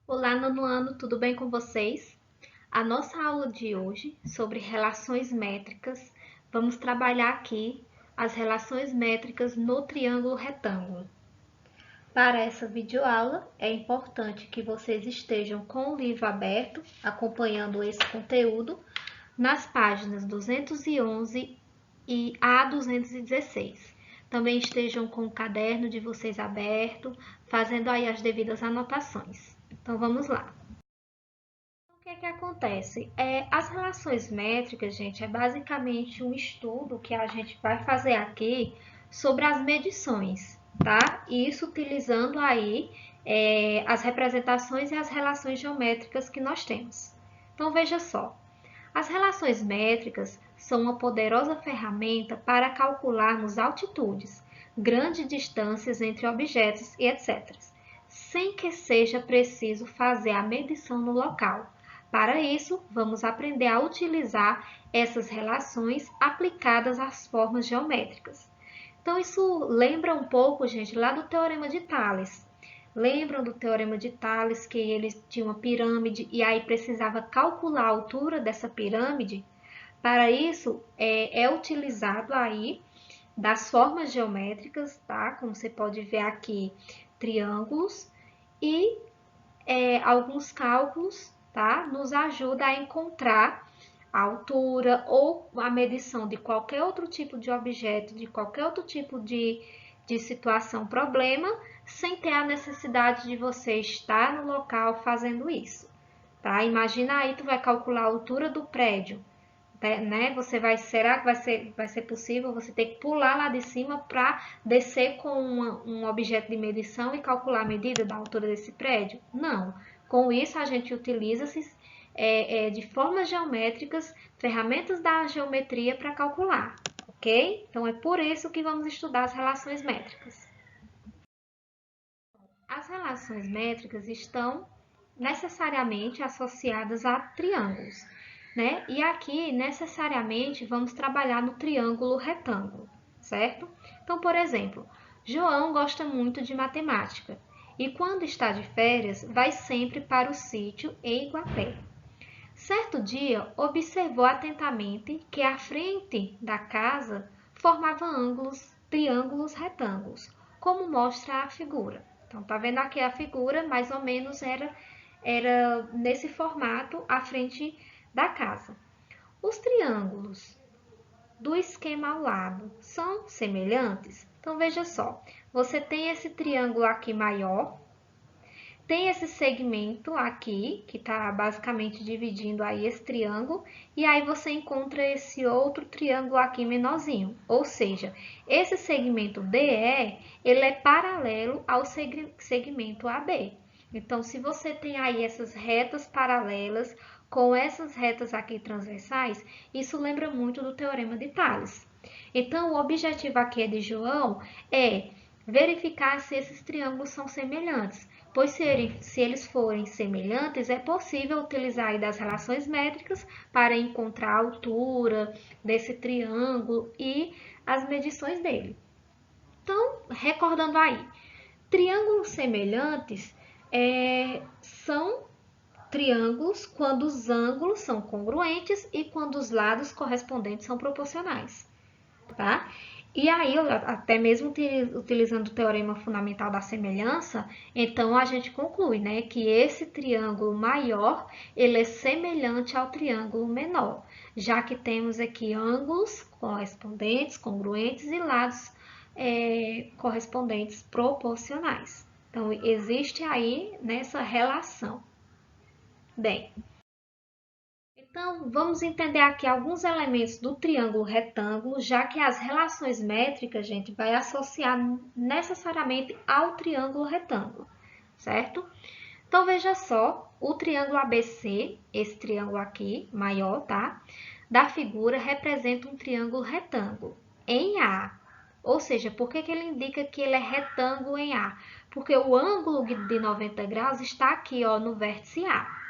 Olá, nono ano, tudo bem com vocês? A nossa aula de hoje sobre relações métricas, vamos trabalhar aqui as relações métricas no triângulo retângulo. Para essa videoaula, é importante que vocês estejam com o livro aberto, acompanhando esse conteúdo, nas páginas 211 e a 216. Também estejam com o caderno de vocês aberto, fazendo aí as devidas anotações. Então vamos lá. O que é que acontece? As relações métricas, gente, é basicamente um estudo que a gente vai fazer aqui sobre as medições, tá? E isso utilizando aí as representações e as relações geométricas que nós temos. Então veja só, as relações métricas são uma poderosa ferramenta para calcularmos altitudes, grandes distâncias entre objetos e etc., sem que seja preciso fazer a medição no local. Para isso, vamos aprender a utilizar essas relações aplicadas às formas geométricas. Então, isso lembra um pouco, gente, lá do Teorema de Tales. Lembram do Teorema de Tales, que ele tinha uma pirâmide e aí precisava calcular a altura dessa pirâmide? Para isso, é utilizado aí das formas geométricas, tá? Como você pode ver aqui, triângulos e alguns cálculos, tá? Nos ajuda a encontrar a altura ou a medição de qualquer outro tipo de objeto, de qualquer outro tipo de situação, problema, sem ter a necessidade de você estar no local fazendo isso, tá? Imagina aí, tu vai calcular a altura do prédio, né? Será que vai ser possível você ter que pular lá de cima para descer com um objeto de medição e calcular a medida da altura desse prédio? Não. Com isso, a gente utiliza de formas geométricas, ferramentas da geometria para calcular, ok? Então, é por isso que vamos estudar as relações métricas. As relações métricas estão necessariamente associadas a triângulos, né? E aqui, necessariamente, vamos trabalhar no triângulo retângulo, certo? Então, por exemplo, João gosta muito de matemática e quando está de férias, vai sempre para o sítio em Iguapé. Certo dia, observou atentamente que a frente da casa formava triângulos retângulos, como mostra a figura. Então, tá vendo aqui a figura, mais ou menos era nesse formato a frente da casa. Os triângulos do esquema ao lado são semelhantes? Então, veja só, você tem esse triângulo aqui maior, tem esse segmento aqui, que está basicamente dividindo aí esse triângulo, e aí você encontra esse outro triângulo aqui menorzinho. Ou seja, esse segmento DE, ele é paralelo ao segmento AB. Então, se você tem aí essas retas paralelas com essas retas aqui transversais, isso lembra muito do Teorema de Tales. Então, o objetivo aqui de João é verificar se esses triângulos são semelhantes, pois se eles forem semelhantes, é possível utilizar aí das relações métricas para encontrar a altura desse triângulo e as medições dele. Então, recordando aí, triângulos semelhantes são triângulos quando os ângulos são congruentes e quando os lados correspondentes são proporcionais, tá? E aí, até mesmo utilizando o teorema fundamental da semelhança, então a gente conclui, né, que esse triângulo maior, ele é semelhante ao triângulo menor, já que temos aqui ângulos correspondentes, congruentes e lados correspondentes proporcionais. Então, existe aí nessa relação. Bem, então, vamos entender aqui alguns elementos do triângulo retângulo, já que as relações métricas, gente, vai associar necessariamente ao triângulo retângulo, certo? Então, veja só, o triângulo ABC, esse triângulo aqui, maior, tá? Da figura, representa um triângulo retângulo em A. Ou seja, por que ele indica que ele é retângulo em A? Porque o ângulo de 90 graus está aqui, ó, no vértice A.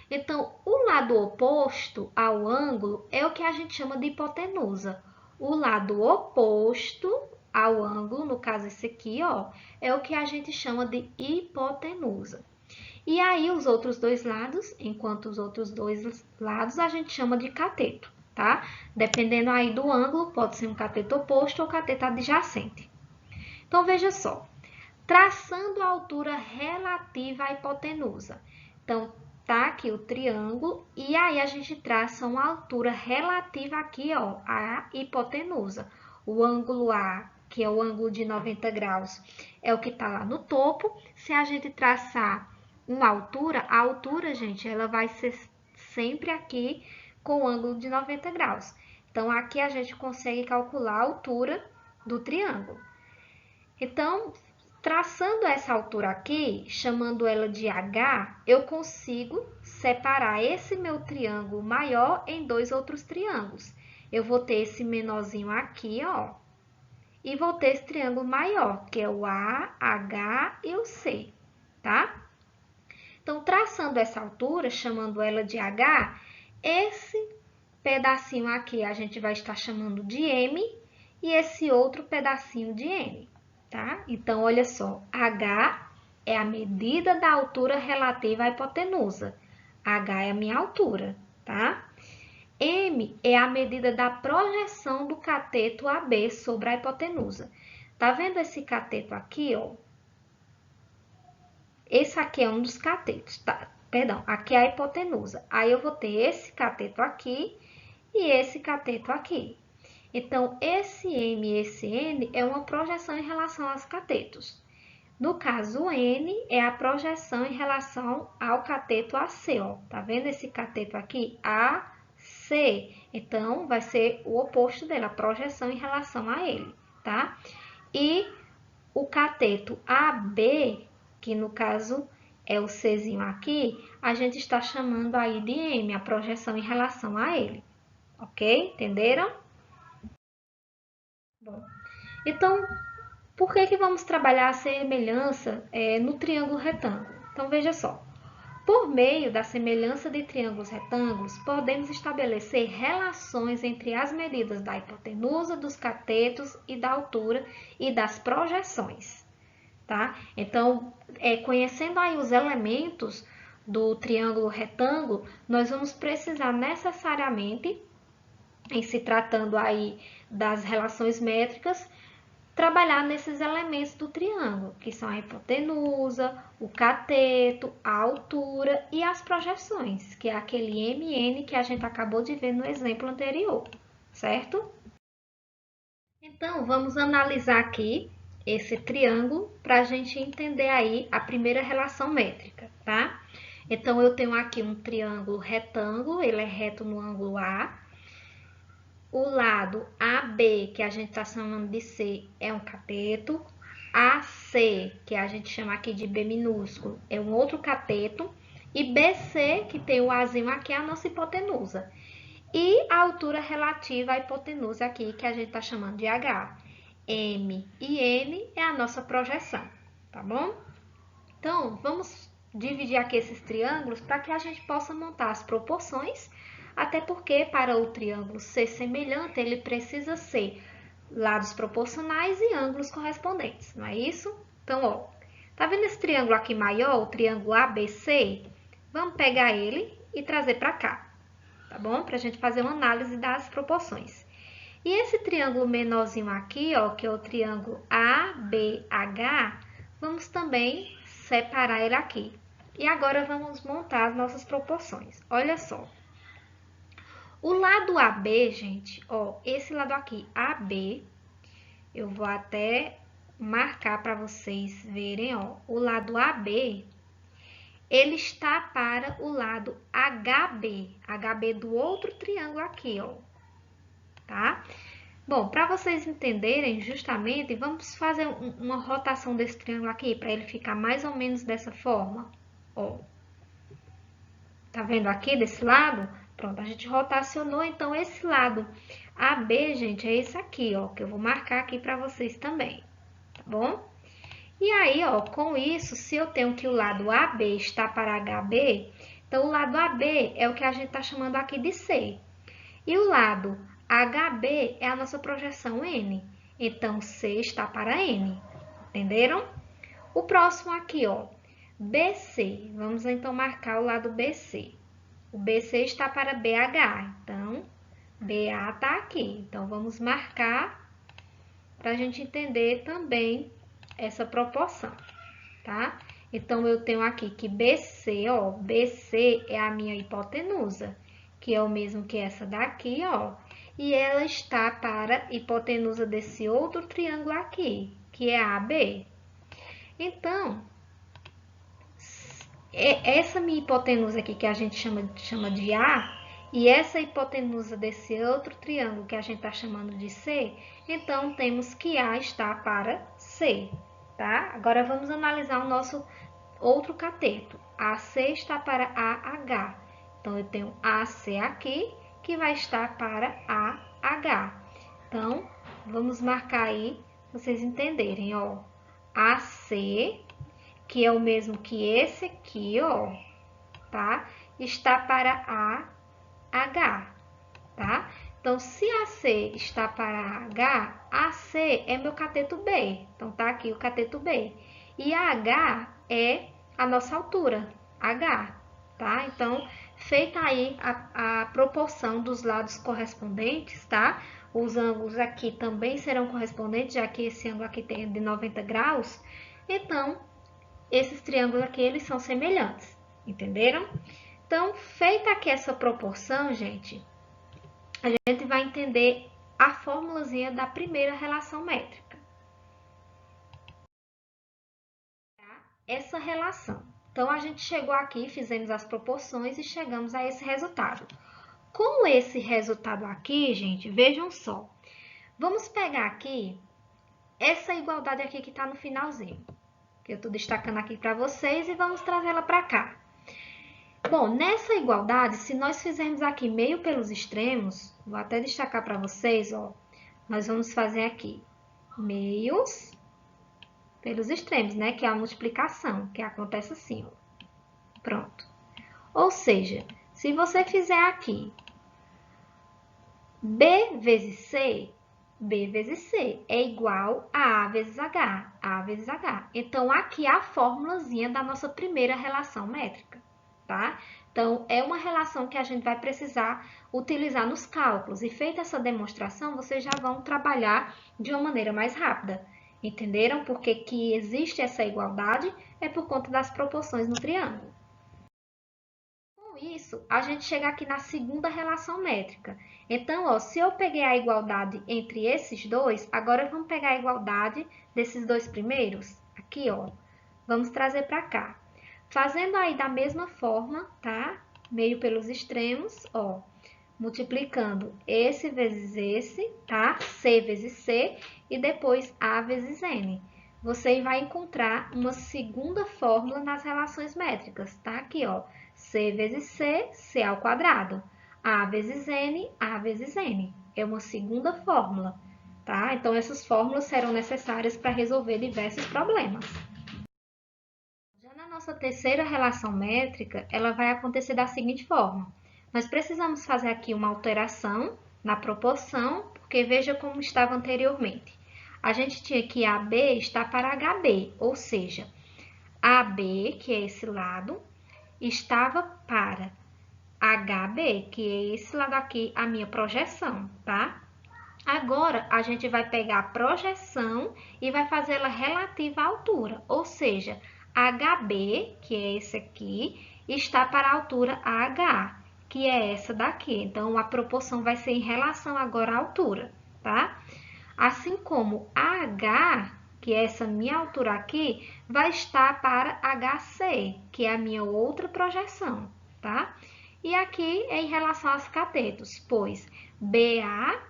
Então, o lado oposto ao ângulo é o que a gente chama de hipotenusa. O lado oposto ao ângulo, no caso esse aqui, ó, é o que a gente chama de hipotenusa. E aí, os outros dois lados, enquanto os outros dois lados a gente chama de cateto, tá? Dependendo aí do ângulo, pode ser um cateto oposto ou cateto adjacente. Então, veja só. Traçando a altura relativa à hipotenusa. Então, tá aqui o triângulo e aí a gente traça uma altura relativa aqui, ó, à hipotenusa. O ângulo A, que é o ângulo de 90 graus, é o que está lá no topo. Se a gente traçar uma altura, a altura, gente, ela vai ser sempre aqui com o ângulo de 90 graus. Então, aqui a gente consegue calcular a altura do triângulo. Então, traçando essa altura aqui, chamando ela de H, eu consigo separar esse meu triângulo maior em dois outros triângulos. Eu vou ter esse menorzinho aqui, ó, e vou ter esse triângulo maior, que é o A, H e o C, tá? Então, traçando essa altura, chamando ela de H, esse pedacinho aqui a gente vai estar chamando de M e esse outro pedacinho de N. Tá? Então, olha só, H é a medida da altura relativa à hipotenusa. H é a minha altura, tá? M é a medida da projeção do cateto AB sobre a hipotenusa. Tá vendo esse cateto aqui, ó? Esse aqui é um dos catetos, tá? Perdão, aqui é a hipotenusa. Aí, eu vou ter esse cateto aqui e esse cateto aqui. Então, esse M e esse N é uma projeção em relação aos catetos. No caso, o N é a projeção em relação ao cateto AC, ó. Tá vendo esse cateto aqui? AC. Então, vai ser o oposto dele, a projeção em relação a ele, tá? E o cateto AB, que no caso é o Czinho aqui, a gente está chamando aí de M, a projeção em relação a ele. Ok? Entenderam? Bom, então, por que vamos trabalhar a semelhança no triângulo retângulo? Então, veja só. Por meio da semelhança de triângulos retângulos, podemos estabelecer relações entre as medidas da hipotenusa, dos catetos e da altura e das projeções, tá? Então, conhecendo aí os elementos do triângulo retângulo, nós vamos precisar necessariamente, em se tratando aí das relações métricas, trabalhar nesses elementos do triângulo, que são a hipotenusa, o cateto, a altura e as projeções, que é aquele MN que a gente acabou de ver no exemplo anterior, certo? Então, vamos analisar aqui esse triângulo para a gente entender aí a primeira relação métrica, tá? Então, eu tenho aqui um triângulo retângulo, ele é reto no ângulo A. O lado AB, que a gente está chamando de C, é um cateto. AC, que a gente chama aqui de B minúsculo, é um outro cateto. E BC, que tem o Azinho aqui, é a nossa hipotenusa. E a altura relativa à hipotenusa aqui, que a gente está chamando de H. M e N é a nossa projeção, tá bom? Então, vamos dividir aqui esses triângulos para que a gente possa montar as proporções, até porque para o triângulo ser semelhante, ele precisa ser lados proporcionais e ângulos correspondentes, não é isso? Então, ó, tá vendo esse triângulo aqui maior, o triângulo ABC? Vamos pegar ele e trazer para cá, tá bom? Para a gente fazer uma análise das proporções. E esse triângulo menorzinho aqui, ó, que é o triângulo ABH, vamos também separar ele aqui. E agora vamos montar as nossas proporções. Olha só. O lado AB, gente, ó, esse lado aqui, AB, eu vou até marcar para vocês verem, ó. O lado AB, ele está para o lado HB. HB do outro triângulo aqui, ó. Tá? Bom, para vocês entenderem justamente, vamos fazer uma rotação desse triângulo aqui, para ele ficar mais ou menos dessa forma. Ó. Tá vendo aqui desse lado? Pronto, a gente rotacionou, então esse lado AB, gente, é esse aqui, ó, que eu vou marcar aqui para vocês também, tá bom? E aí, ó, com isso, se eu tenho que o lado AB está para HB, então o lado AB é o que a gente tá chamando aqui de C. E o lado HB é a nossa projeção N. Então, C está para N. Entenderam? O próximo aqui, ó. BC, vamos então marcar o lado BC. O BC está para BH, então BA está aqui. Então, vamos marcar para a gente entender também essa proporção, tá? Então, eu tenho aqui que BC, ó, BC é a minha hipotenusa, que é o mesmo que essa daqui, ó. E ela está para a hipotenusa desse outro triângulo aqui, que é AB. Então, essa minha hipotenusa aqui, que a gente chama de A, e essa hipotenusa desse outro triângulo, que a gente está chamando de C, então, temos que A está para C, tá? Agora, vamos analisar o nosso outro cateto. AC está para AH. Então, eu tenho AC aqui, que vai estar para AH. Então, vamos marcar aí, para vocês entenderem, ó. AC, que é o mesmo que esse aqui, ó, tá? Está para AH, tá? Então, se AC está para AH, AC é meu cateto B. Então, tá aqui o cateto B. E AH é a nossa altura, H, tá? Então, feita aí a proporção dos lados correspondentes, tá? Os ângulos aqui também serão correspondentes, já que esse ângulo aqui tem de 90 graus. Então, esses triângulos aqui, eles são semelhantes, entenderam? Então, feita aqui essa proporção, gente, a gente vai entender a formulazinha da primeira relação métrica. Essa relação. Então, a gente chegou aqui, fizemos as proporções e chegamos a esse resultado. Com esse resultado aqui, gente, vejam só. Vamos pegar aqui essa igualdade aqui que está no finalzinho, que eu estou destacando aqui para vocês, e vamos trazê-la para cá. Bom, nessa igualdade, se nós fizermos aqui meio pelos extremos, vou até destacar para vocês, ó, nós vamos fazer aqui meios pelos extremos, né? Que é a multiplicação, que acontece assim, ó. Pronto. Ou seja, se você fizer aqui B vezes C, B vezes C é igual a A vezes H, A vezes H. Então, aqui é a formulazinha da nossa primeira relação métrica, tá? Então, é uma relação que a gente vai precisar utilizar nos cálculos. E feita essa demonstração, vocês já vão trabalhar de uma maneira mais rápida. Entenderam? Porque que existe essa igualdade é por conta das proporções no triângulo. Com isso, a gente chega aqui na segunda relação métrica. Então, ó, se eu peguei a igualdade entre esses dois, agora vamos pegar a igualdade desses dois primeiros. Aqui, ó, vamos trazer para cá. Fazendo aí da mesma forma, tá? Meio pelos extremos, ó. Multiplicando esse vezes esse, tá? C vezes C e depois A vezes N. Você vai encontrar uma segunda fórmula nas relações métricas, tá? Aqui, ó. C vezes C, C ao quadrado. A vezes N, A vezes N. É uma segunda fórmula, tá? Então, essas fórmulas serão necessárias para resolver diversos problemas. Já na nossa terceira relação métrica, ela vai acontecer da seguinte forma. Nós precisamos fazer aqui uma alteração na proporção, porque veja como estava anteriormente. A gente tinha que AB está para HB, ou seja, AB, que é esse lado, estava para HB, que é esse lado aqui, a minha projeção, tá? Agora, a gente vai pegar a projeção e vai fazê-la relativa à altura, ou seja, HB, que é esse aqui, está para a altura AH, que é essa daqui. Então, a proporção vai ser em relação agora à altura, tá? Assim como AH, que é essa minha altura aqui, vai estar para HC, que é a minha outra projeção, tá? E aqui é em relação aos catetos, pois BA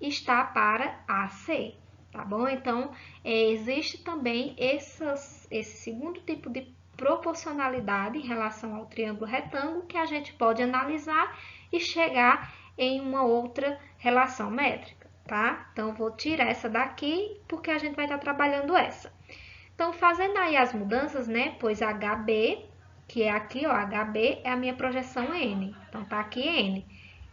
está para AC, tá bom? Então, existe também esse segundo tipo de proporcionalidade em relação ao triângulo retângulo que a gente pode analisar e chegar em uma outra relação métrica, tá? Então, vou tirar essa daqui porque a gente vai estar trabalhando essa. Então, fazendo aí as mudanças, né? Pois HB, que é aqui, ó, HB é a minha projeção N. Então, tá aqui N.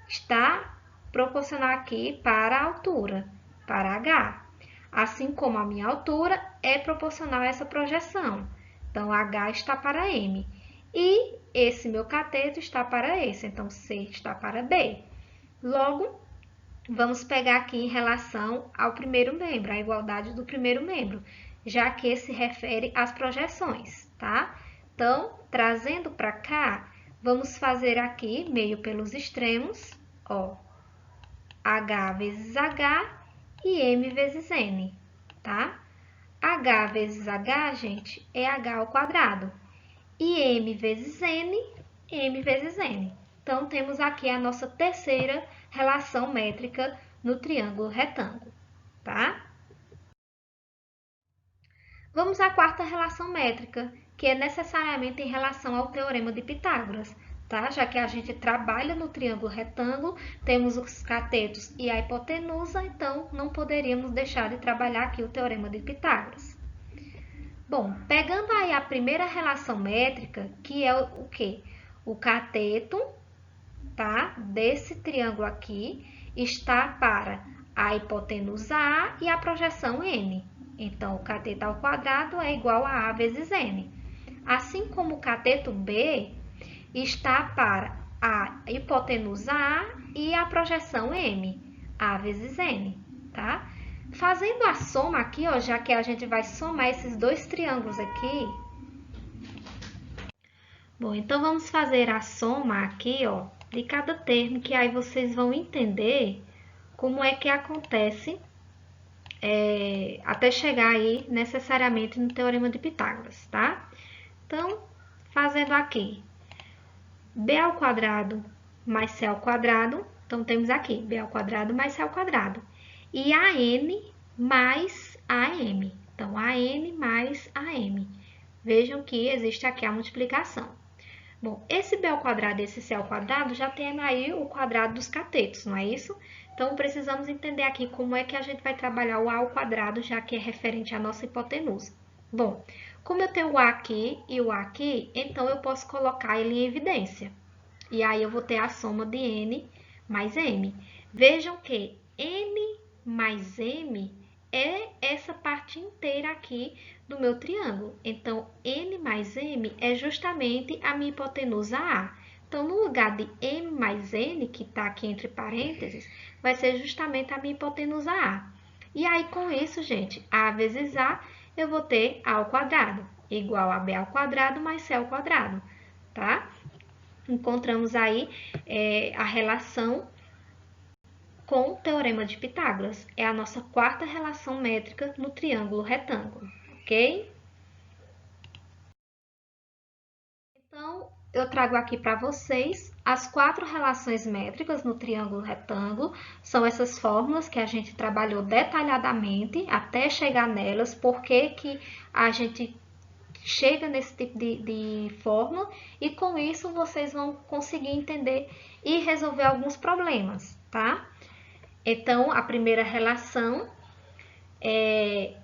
Está proporcional aqui para a altura, para H. Assim como a minha altura é proporcional a essa projeção. Então, H está para M. E esse meu cateto está para esse, então C está para B. Logo, vamos pegar aqui em relação ao primeiro membro, a igualdade do primeiro membro, já que se refere às projeções, tá? Então, trazendo para cá, vamos fazer aqui, meio pelos extremos, ó, H vezes H e M vezes N, tá? H vezes H, gente, é H ao quadrado. E M vezes N, M vezes N. Então, temos aqui a nossa terceira relação métrica no triângulo retângulo, tá? Vamos à quarta relação métrica, que é necessariamente em relação ao teorema de Pitágoras, tá? Já que a gente trabalha no triângulo retângulo, temos os catetos e a hipotenusa, então não poderíamos deixar de trabalhar aqui o teorema de Pitágoras. Bom, pegando aí a primeira relação métrica, que é o quê? O cateto, tá? Desse triângulo aqui está para a hipotenusa A e a projeção N. Então, o cateto ao quadrado é igual a A vezes N. Assim como o cateto B está para a hipotenusa A e a projeção M, A vezes N, tá? Fazendo a soma aqui, ó, já que a gente vai somar esses dois triângulos aqui. Bom, então vamos fazer a soma aqui, ó, de cada termo, que aí vocês vão entender como é que acontece até chegar aí necessariamente no teorema de Pitágoras, tá? Então, fazendo aqui b ao quadrado mais c ao quadrado, então temos aqui b ao quadrado mais c ao quadrado. E an mais am, então an mais am. Vejam que existe aqui a multiplicação. Bom, esse b ao quadrado e esse c ao quadrado já tem aí o quadrado dos catetos, não é isso? Então, precisamos entender aqui como é que a gente vai trabalhar o a ao quadrado, já que é referente à nossa hipotenusa. Bom, como eu tenho o a aqui e o a aqui, então eu posso colocar ele em evidência. E aí eu vou ter a soma de n mais m. Vejam que n mais m é essa parte inteira aqui do meu triângulo. Então, n mais m é justamente a minha hipotenusa A. Então, no lugar de m mais n, que está aqui entre parênteses, vai ser justamente a minha hipotenusa A. E aí, com isso, gente, A vezes A, eu vou ter A ao quadrado, igual a B ao quadrado mais C ao quadrado, tá? Encontramos aí a relação com o teorema de Pitágoras. É a nossa quarta relação métrica no triângulo retângulo, ok? Então, eu trago aqui para vocês as quatro relações métricas no triângulo retângulo. São essas fórmulas que a gente trabalhou detalhadamente até chegar nelas, porque que a gente chega nesse tipo de fórmula e com isso vocês vão conseguir entender e resolver alguns problemas, tá? Então, a primeira relação é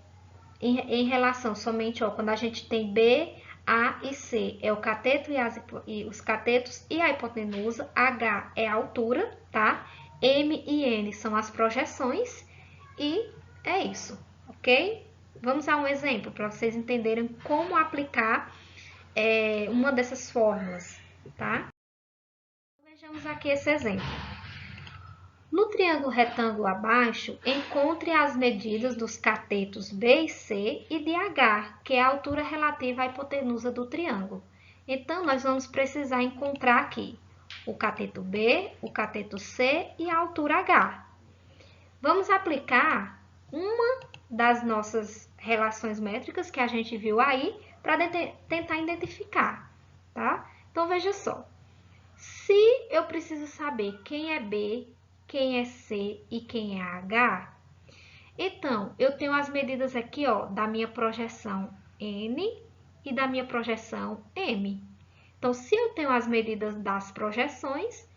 em relação somente, ó, quando a gente tem B, A e C, é o cateto e os catetos e a hipotenusa, H é a altura, tá? M e N são as projeções e é isso, ok? Vamos a um exemplo para vocês entenderem como aplicar uma dessas fórmulas, tá? Vejamos aqui esse exemplo. No triângulo retângulo abaixo, encontre as medidas dos catetos B e C e de H, que é a altura relativa à hipotenusa do triângulo. Então, nós vamos precisar encontrar aqui o cateto B, o cateto C e a altura H. Vamos aplicar uma das nossas relações métricas que a gente viu aí para tentar identificar, tá? Então, veja só. Se eu preciso saber quem é B, quem é C e quem é H, então, eu tenho as medidas aqui, ó, da minha projeção N e da minha projeção M. Então, se eu tenho as medidas das projeções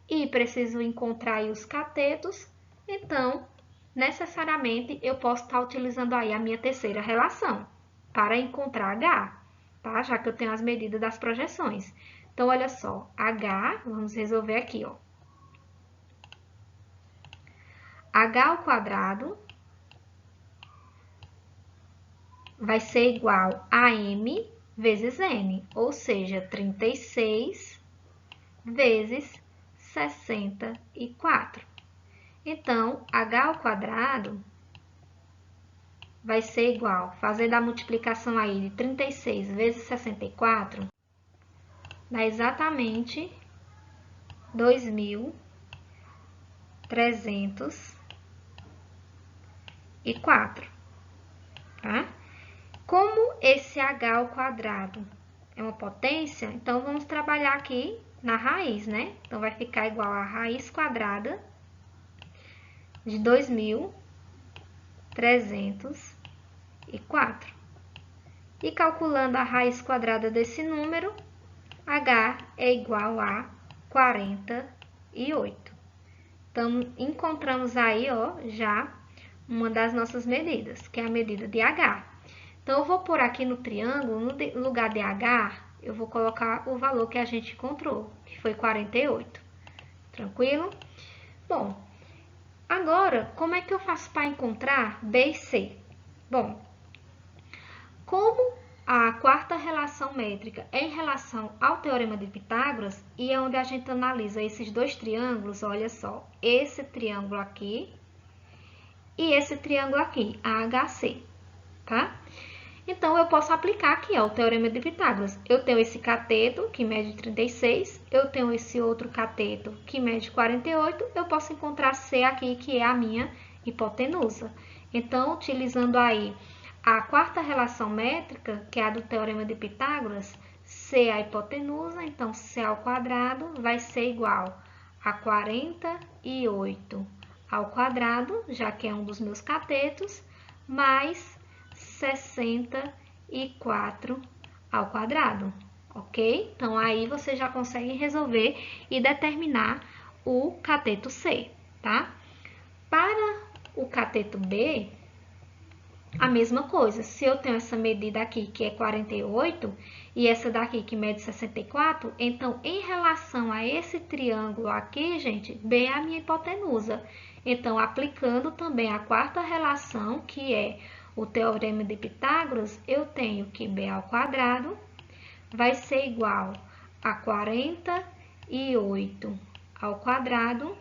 e preciso encontrar aí os catetos, então, necessariamente, eu posso estar utilizando aí a minha terceira relação para encontrar H, tá? Já que eu tenho as medidas das projeções. Então, olha só, H, vamos resolver aqui, ó. H ao quadrado vai ser igual a M vezes n, ou seja, 36 vezes 64. Então, h ao quadrado vai ser igual, fazendo a multiplicação aí de 36 vezes 64, dá exatamente 2.304, tá? Como esse h ao quadrado é uma potência, então vamos trabalhar aqui na raiz, né? Então, vai ficar igual a raiz quadrada de 2.304. E calculando a raiz quadrada desse número, h é igual a 48. Então, encontramos aí, ó, já uma das nossas medidas, que é a medida de h. Então, eu vou pôr aqui no triângulo, no lugar de h, eu vou colocar o valor que a gente encontrou, que foi 48. Tranquilo? Bom, agora, como é que eu faço para encontrar B e C? Bom, como a quarta relação métrica é em relação ao Teorema de Pitágoras, e é onde a gente analisa esses dois triângulos, olha só, esse triângulo aqui e esse triângulo aqui, AHC, tá? Então, eu posso aplicar aqui, ó, o Teorema de Pitágoras. Eu tenho esse cateto, que mede 36, eu tenho esse outro cateto, que mede 48, eu posso encontrar C aqui, que é a minha hipotenusa. Então, utilizando aí a quarta relação métrica, que é a do Teorema de Pitágoras, C é a hipotenusa, então C ao quadrado vai ser igual a 48 ao quadrado, já que é um dos meus catetos, mais 64 ao quadrado, ok? Então, aí você já consegue resolver e determinar o cateto C, tá? Para o cateto B, a mesma coisa. Se eu tenho essa medida aqui, que é 48, e essa daqui, que mede 64, então, em relação a esse triângulo aqui, gente, B é a minha hipotenusa. Então, aplicando também a quarta relação, que é o Teorema de Pitágoras, eu tenho que B ao quadrado vai ser igual a 48 ao quadrado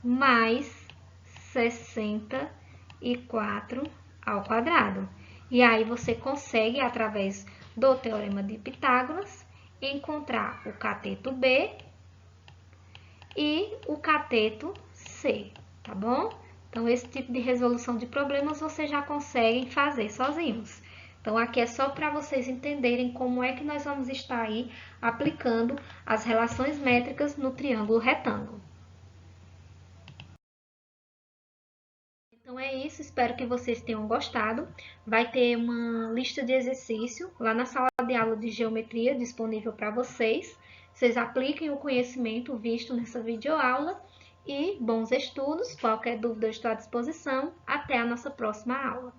mais 64 ao quadrado. E aí, você consegue, através do Teorema de Pitágoras, encontrar o cateto B e o cateto C, tá bom? Então, esse tipo de resolução de problemas vocês já conseguem fazer sozinhos. Então, aqui é só para vocês entenderem como é que nós vamos estar aí aplicando as relações métricas no triângulo retângulo. Então, é isso. Espero que vocês tenham gostado. Vai ter uma lista de exercício lá na sala de aula de geometria disponível para vocês. Vocês apliquem o conhecimento visto nessa videoaula. E bons estudos, qualquer dúvida eu estou à disposição. Até a nossa próxima aula.